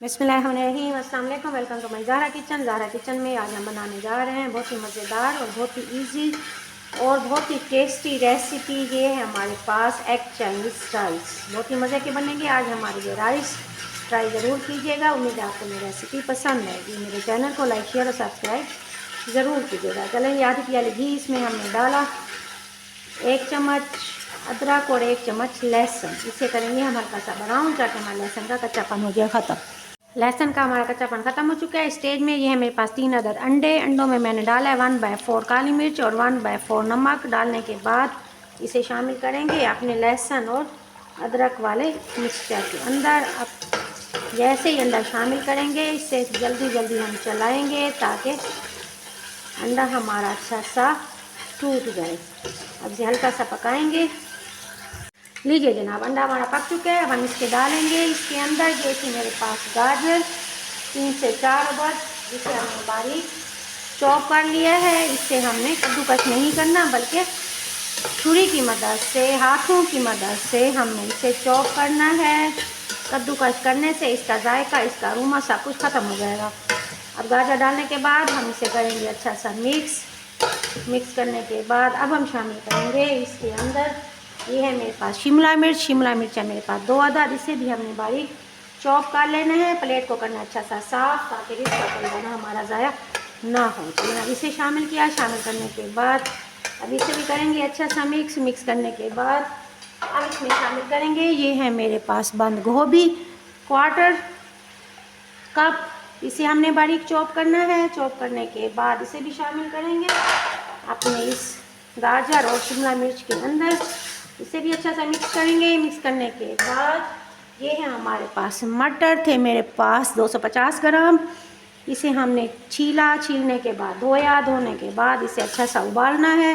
बिस्मिल्लाहिर्रहमानिर्रहीम। अस्सलाम वालेकुम। Welcome to my Zahra kitchen. Zahra kitchen में आज हम बनाने जा रहे हैं बहुत ही मज़ेदार और बहुत ही इजी और बहुत ही टेस्टी रेसिपी। ये है हमारे पास एग चाइनीज़ राइस, बहुत ही मज़े के बनेंगे आज हमारे ये राइस। ट्राई ज़रूर कीजिएगा। उम्मीद है आपको मेरी रेसिपी पसंद आएगी। मेरे चैनल को लाइक शेयर और सब्सक्राइब ज़रूर कीजिएगा। चलें, आधी प्याली घी इसमें हमने डाला, 1 चम्मच अदरक और 1 चम्मच लहसुन। इसे करेंगे हम हल्का सा ब्राउन ताकि हमारे लहसुन का कच्चापन हो जाए ख़त्म। लहसुन का हमारा कच्चापन ख़त्म हो चुका है। स्टेज में ये है मेरे पास 3 अदद अंडे। अंडों में मैंने डाला है 1/4 काली मिर्च और 1/4 नमक। डालने के बाद इसे शामिल करेंगे अपने लहसुन और अदरक वाले मिक्सचर के अंदर। अब जैसे ही अंडा शामिल करेंगे इसे जल्दी जल्दी हम चलाएँगे ताकि अंडा हमारा अच्छा सा टूट जाए। अब इसे हल्का सा पकाएंगे। लीजिए जनाब, अंडा हमारा पक चुका है। अब हम इसके डालेंगे इसके अंदर। ये थी मेरे पास गाजर 3 से 4 अदद, जिसे हमने बारीक चॉप कर लिया है। इससे हमने कद्दूकस नहीं करना बल्कि छुरी की मदद से, हाथों की मदद से हमने इसे चॉप करना है। कद्दूकस करने से इसका जायका, इसका अरोमा सब कुछ ख़त्म हो जाएगा। अब गाजर डालने के बाद हम इसे करेंगे अच्छा सा मिक्स करने के बाद अब हम शामिल करेंगे इसके अंदर। ये है मेरे पास शिमला मिर्च है मेरे पास 2 अदद। इसे भी हमने बारीक चॉप कर लेना है। प्लेट को करना अच्छा सा साफ ताकि इसका कोई दाना हमारा ज़ाया ना हो। तो अब इसे शामिल किया। शामिल करने के बाद अब इसे भी करेंगे अच्छा सा मिक्स करने के बाद अब इसमें शामिल करेंगे। ये है मेरे पास बंद गोभी 1/4 कप। इसे हमने बारीक चॉप करना है। चॉप करने के बाद इसे भी शामिल करेंगे अपने इस गाजर और शिमला मिर्च के अंदर। इसे भी अच्छा सा मिक्स करेंगे। मिक्स करने के बाद ये है हमारे पास मटर थे मेरे पास 250 ग्राम। इसे हमने छीलने के बाद धोने के बाद इसे अच्छा सा उबालना है।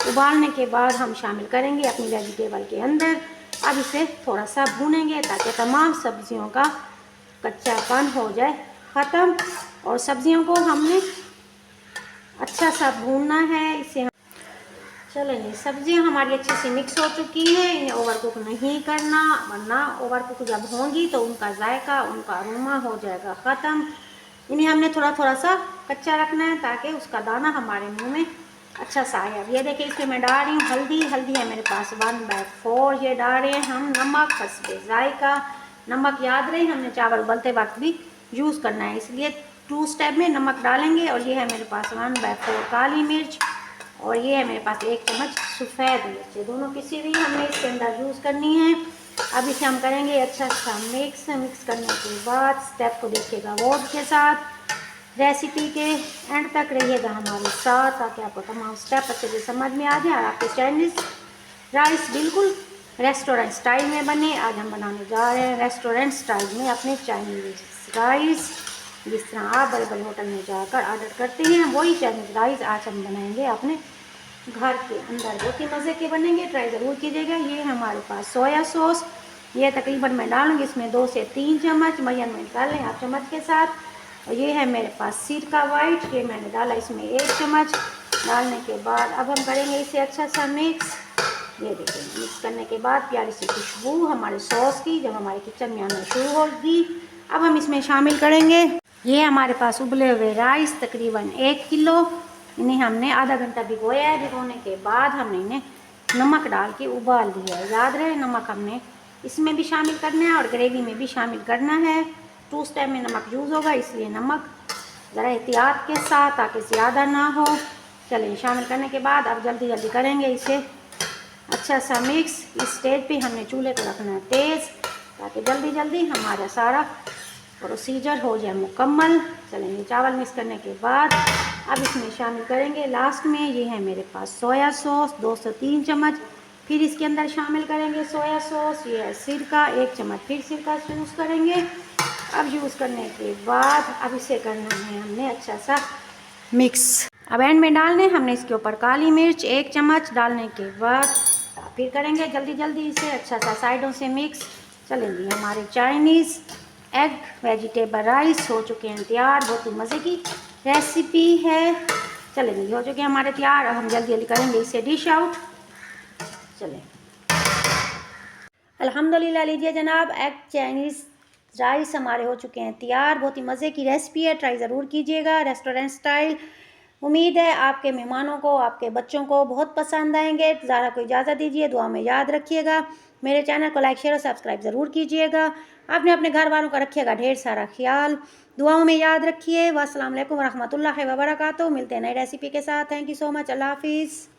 उबालने के बाद हम शामिल करेंगे अपनी वेजिटेबल के अंदर। अब इसे थोड़ा सा भूनेंगे ताकि तमाम सब्जियों का कच्चापन हो जाए ख़त्म। और सब्जियों को हमने अच्छा सा भूनना है। इसे चलेंगे, सब्जियां हमारी अच्छे से मिक्स हो चुकी हैं। इन्हें ओवर कुक नहीं करना, वरना ओवर कुक जब होंगी तो उनका जायका, उनका अरोमा हो जाएगा ख़त्म। इन्हें हमने थोड़ा थोड़ा सा कच्चा रखना है ताकि उसका दाना हमारे मुंह में अच्छा सा आए। अब ये देखिए इसमें मैं डाल रही हूँ हल्दी है मेरे पास 1/4। ये डाल रहे हैं हम नमक हस्बे जायका। नमक याद रहे हमने चावल उबलते वक्त भी यूज़ करना है, इसलिए 2 स्टेप में नमक डालेंगे। और ये है मेरे पास 1/4 काली मिर्च और ये है मेरे पास 1 चम्मच सफ़ेद मिर्च। दोनों किसी भी हमने इसके अंदर यूज़ करनी है। अब इसे हम करेंगे अच्छा सा मिक्स करने के बाद स्टेप को देखिएगा गौर के साथ। रेसिपी के एंड तक रहिएगा हमारे साथ ताकि आपको तमाम स्टेप अच्छे से समझ में आ जाए और आपके चाइनीज़ राइस बिल्कुल रेस्टोरेंट स्टाइल में बने। आज हम बनाने जा रहे हैं रेस्टोरेंट स्टाइल में अपने चाइनीज़ राइस। जिस तरह आप बड़े बड़े होटल में जाकर ऑर्डर करते हैं वही चाइनीज़ राइस आज हम बनाएंगे अपने घर के अंदर। बहुत ही मज़े के बनेंगे, ट्राई ज़रूर कीजिएगा। ये हमारे पास सोया सॉस, ये तकरीबन मैं डालूँगी इसमें 2 से 3 चम्मच, मेजरमेंट कर लें आप चम्मच के साथ। और ये है मेरे पास सिरका वाइट, ये मैंने डाला इसमें 1 चम्मच। डालने के बाद अब हम करेंगे इसे अच्छा सा मिक्स। ये देखिए मिक्स करने के बाद प्यारी सी खुशबू हमारे सॉस की जब हमारे किचन में आना शुरू होगी। अब हम इसमें शामिल करेंगे ये हमारे पास उबले हुए राइस तकरीबन 1 किलो। इन्हें हमने आधा घंटा भिगोया है। भिगोने के बाद हमने इन्हें नमक डाल के उबाल दिया है। याद रहे नमक हमने इसमें भी शामिल करना है और ग्रेवी में भी शामिल करना है। 2 स्टेप में नमक यूज़ होगा, इसलिए नमक ज़रा एहतियात के साथ ताकि ज़्यादा ना हो। चलिए शामिल करने के बाद अब जल्दी जल्दी करेंगे इसे अच्छा सा मिक्स। इस स्टेज पे हमने चूल्हे को रखना है तेज़ ताकि जल्दी जल्दी हमारा सारा प्रोसीजर हो जाए मुकम्मल। चलेंगे चावल मिक्स करने के बाद अब इसमें शामिल करेंगे लास्ट में ये है मेरे पास सोया सॉस 2 से 3 चम्मच। फिर इसके अंदर शामिल करेंगे सोया सॉस, ये है सिरका 1 चम्मच, फिर सिरका यूज़ करेंगे। अब यूज़ करने के बाद अब इसे करना है हमने अच्छा सा मिक्स। अब एंड में डालने हमने इसके ऊपर काली मिर्च 1 चम्मच। डालने के बाद फिर करेंगे जल्दी जल्दी इसे अच्छा सा साइडों से मिक्स। चलेंगे हमारे चाइनीज़ एग वेजिटेबल राइस हो चुके हैं तैयार। बहुत ही मज़े की रेसिपी है। चलेंगे हो चुके हैं हमारे तैयार। अब हम जल्दी जल्दी करेंगे इसे डिश आउट। चलें अल्हम्दुलिल्लाह। लीजिए जनाब एग चाइनीज़ राइस हमारे हो चुके हैं तैयार। बहुत ही मज़े की रेसिपी है, ट्राई ज़रूर कीजिएगा, रेस्टोरेंट स्टाइल। उम्मीद है आपके मेहमानों को, आपके बच्चों को बहुत पसंद आएंगे। ज़ारा को इजाज़त दीजिए, दुआ में याद रखिएगा। मेरे चैनल को लाइक शेयर और सब्सक्राइब ज़रूर कीजिएगा। आपने अपने घर वालों का रखिएगा ढेर सारा ख्याल, दुआओं में याद रखिए। अस्सलाम वालेकुम रहमतुल्लाहि व बरकातुहू। मिलते हैं नई रेसिपी के साथ। Thank you so much. अल्लाह हाफिज़।